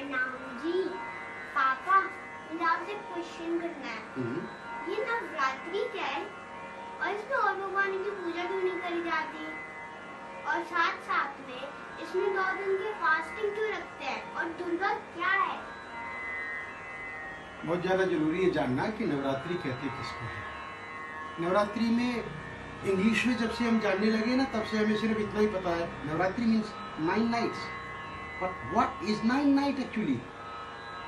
प्रणाम जी। पापा, मुझे आपसे क्वेश्चन करना है। ये नवरात्रि क्या है और इसमें और भगवान की पूजा क्यों नहीं करी जाती? और साथ साथ में इसमें 9 दिन की फास्टिंग क्यों रखते हैं? और दुर्गा क्या है? बहुत ज्यादा जरूरी है जानना कि नवरात्रि कहते किसको है। नवरात्रि में इंग्लिश में जब से हम जानने लगे ना, तब से हमें सिर्फ इतना ही पता है, Navratri means 9 nights. But what is 9 night actually?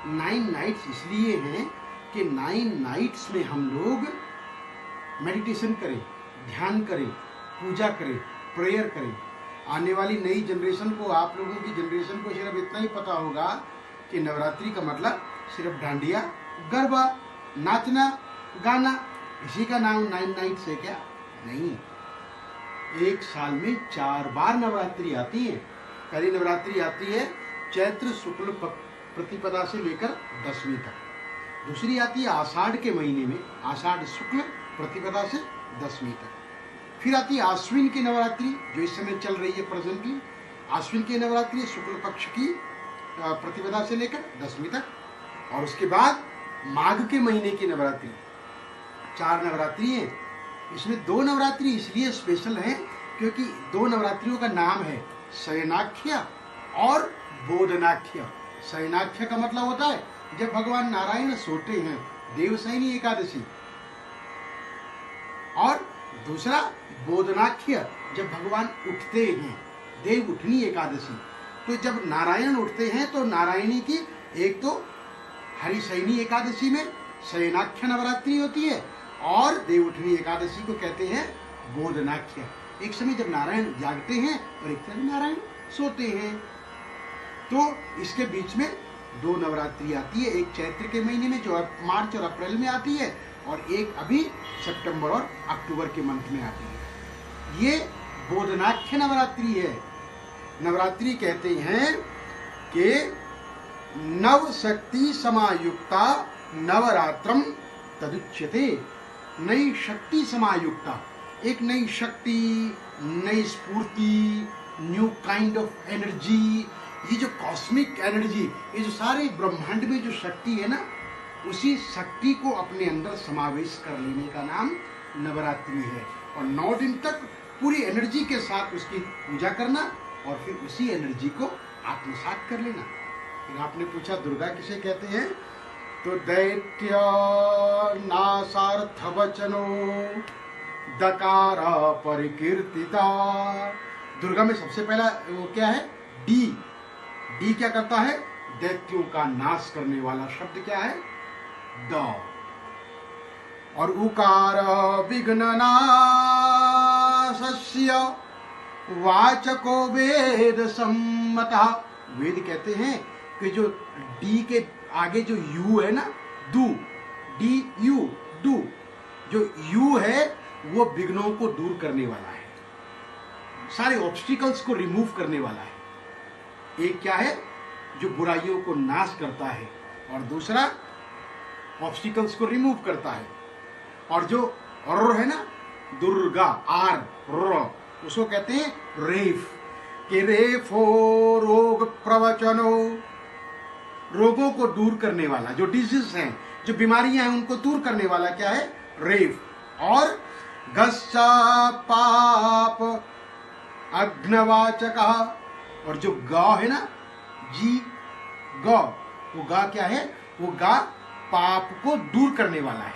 9 nights इसलिए हैं कि 9 नाइट्स में हम लोग मेडिटेशन करें, ध्यान करें, पूजा करें, प्रेयर करें। आने वाली नई जनरेशन को, आप लोगों की जनरेशन को सिर्फ इतना ही पता होगा कि नवरात्रि का मतलब सिर्फ डांडिया, गरबा, नाचना, गाना, इसी का नाम 9 नाइट्स है क्या? नहीं। एक साल में 4 बार नवरात्रि आती है। पहली नवरात्रि आती है चैत्र शुक्ल प्रतिपदा से लेकर 10वीं तक। दूसरी आती है आषाढ़ के महीने में, आषाढ़ शुक्ल प्रतिपदा से 10वीं तक। फिर आती है आश्विन की नवरात्रि, जो इस समय चल रही है प्रेजेंटली। आश्विन की नवरात्रि शुक्ल पक्ष की प्रतिपदा से लेकर 10वीं तक। और उसके बाद माघ के महीने की नवरात्रि। 4 नवरात्रि हैं। इसमें 2 नवरात्रि इसलिए स्पेशल है क्योंकि 2 नवरात्रियों का नाम है शयनाख्य और बोधनाख्य। शयनाख्य का मतलब होता है जब भगवान नारायण सोते हैं, देवशयनी एकादशी। और दूसरा बोधनाख्य, जब भगवान उठते हैं, देव उठनी एकादशी। तो जब नारायण उठते हैं तो नारायणी की एक तो हरिशयनी एकादशी में शयनाख्य नवरात्रि होती है, और देवउठनी एकादशी को कहते हैं बोधनाख्य। एक समय जब नारायण जागते हैं और एक समय नारायण सोते हैं। तो इसके बीच में 2 नवरात्रि आती है, एक चैत्र के महीने में जो मार्च और अप्रैल में आती है, और एक अभी सितंबर और अक्टूबर के मंथ में आती है। ये बोधनाख्य नवरात्रि है। नवरात्रि कहते हैं कि नव शक्ति समायुक्ता नवरात्रम तदुच्यते। नई शक्ति समायुक्ता, एक नई शक्ति, नई स्फूर्ति, न्यू काइंड ऑफ एनर्जी। ये जो कॉस्मिक एनर्जी, ये जो सारे ब्रह्मांड में जो शक्ति है ना, उसी शक्ति को अपने अंदर समावेश कर लेने का नाम नवरात्रि है। और 9 दिन तक पूरी एनर्जी के साथ उसकी पूजा करना और फिर उसी एनर्जी को आत्मसात कर लेना। फिर आपने पूछा दुर्गा किसे कहते हैं? तो दैत्य नासार्थ वचनो दकार परिकीर्तिता। दुर्गा में सबसे पहला वो क्या है? डी। डी क्या करता है? दैत्यों का नाश करने वाला शब्द क्या है? द। और उकार विघ्न नाशस्य वाचको वेद सम्मतः। वेद कहते हैं कि जो डी के आगे जो यू है ना, दू, डी यू, डू, जो यू है वो विघ्नों को दूर करने वाला है, सारे ऑब्स्टिकल्स को रिमूव करने वाला है। एक क्या है? जो बुराइयों को नाश करता है, और दूसरा ऑब्स्टिकल्स को रिमूव करता है। और जो र है ना, दुर्गा, आर र, उसको कहते हैं रेफ। कि रेफो रोग प्रवचनो, रोगों को दूर करने वाला, जो डिजीज हैं, जो बीमारियां हैं, उनको दूर करने वाला क्या है? रेफ। और गस्सा पाप अग्नवाचक, और जो गा है ना, जी गा, वो गा क्या है? वो गा पाप को दूर करने वाला है।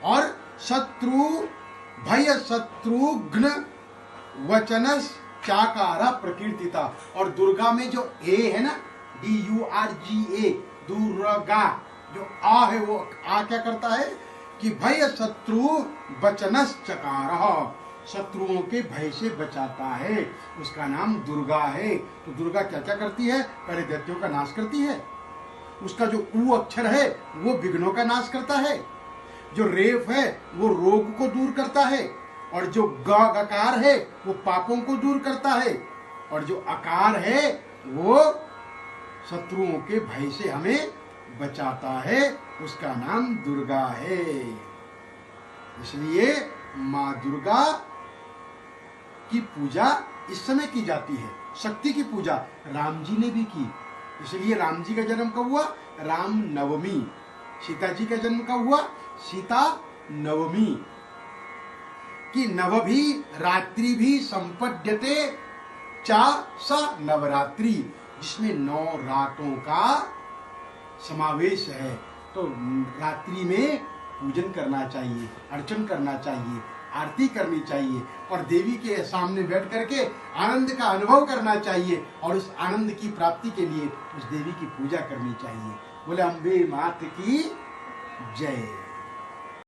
और शत्रु भय शत्रुघ्न वचनस चाकारा प्रकीर्तिता। और दुर्गा में जो ए है ना, DURGA, दुर्गा, जो आ है वो आ क्या करता है कि भय शत्रु वचनस चकार, शत्रुओं के भय से बचाता है, उसका नाम दुर्गा है। तो दुर्गा क्या क्या करती है? पहले दैत्यों का नाश करती है। उसका जो ऊ अक्षर है वो विघ्नों का नाश करता है। जो रेफ है वो रोग को दूर करता है। और जो गकार है वो पापों को दूर करता है। और जो अकार है वो शत्रुओं के भय से हमें बचाता है, उसका नाम दुर्गा है। इसलिए माँ दुर्गा की पूजा इस समय की जाती है। शक्ति की पूजा राम जी ने भी की, इसलिए राम जी का जन्म कब हुआ? राम नवमी। सीता जी का जन्म कब हुआ? सीता नवमी। कि नवभी रात्रि भी संपद्यते चा स नवरात्रि, जिसमें 9 रातों का समावेश है। तो रात्रि में पूजन करना चाहिए, अर्चन करना चाहिए, आरती करनी चाहिए और देवी के सामने बैठ करके आनंद का अनुभव करना चाहिए और उस आनंद की प्राप्ति के लिए उस देवी की पूजा करनी चाहिए। बोले अम्बे मात की जय।